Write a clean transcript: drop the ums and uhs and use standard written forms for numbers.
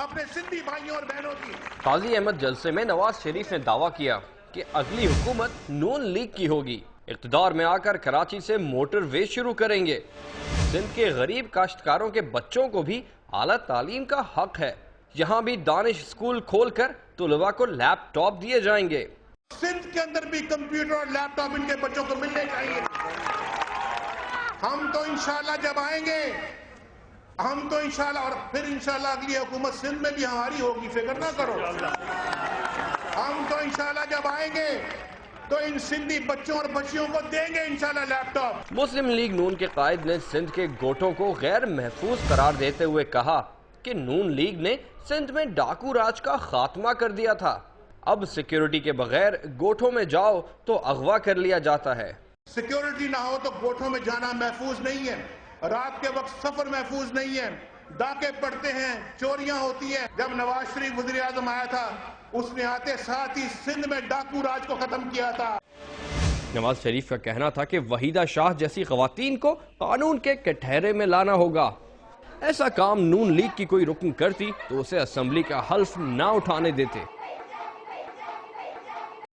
اپنے سندھی بھائیوں اور بہنوں کی۔ قاضی احمد جلسے میں نواز شریف نے دعویٰ کیا کہ اگلی حکومت نون لیگ کی ہوگی، اقتدار میں آ کر کراچی سے موٹر وے شروع کریں گے۔ سندھ کے غریب کاشتکاروں کے بچوں کو بھی اعلیٰ تعلیم کا حق ہے، یہاں بھی دانش اسکول کھول کر طلباء کو لیپ ٹاپ دیے جائیں گے۔ سندھ کے اندر بھی کمپیوٹر اور لیپ ٹاپ ان کے بچوں کو ملنے چاہیے۔ ہم تو انشاءاللہ جب آئیں گے، ہم تو انشاءاللہ، اور پھر انشاءاللہ اگلی حکومت سندھ میں بھی ہماری ہوگی، فکر نہ کرو۔ ہم تو انشاءاللہ جب آئیں گے تو ان سندھی بچوں اور بچیوں کو دیں گے انشاءاللہ لیپ ٹاپ۔ مسلم لیگ نون کے قائد نے سندھ کے گوٹھوں کو غیر محفوظ قرار دیتے ہوئے کہا کہ نون لیگ نے سندھ میں ڈاکو راج کا خاتمہ کر دیا تھا، اب سیکیورٹی کے بغیر گوٹھوں میں جاؤ تو اغوا کر لیا جاتا ہے۔ سیکیورٹی نہ ہو تو گوٹھوں میں جانا محفوظ نہیں ہے، رات کے وقت سفر محفوظ نہیں ہے، ڈاکے پڑتے ہیں، چوریاں ہوتی ہیں۔ جب نواز شریف وزیر اعظم آیا تھا، اس نے آتے ساتھ ہی سندھ میں ڈاکو راج کو ختم کیا تھا۔ نواز شریف کا کہنا تھا کہ وحیدہ شاہ جیسی خواتین کو قانون کے کٹہرے میں لانا ہوگا، ایسا کام نون لیگ کی کوئی رکن کرتی تو اسے اسمبلی کا حلف نہ اٹھانے دیتے۔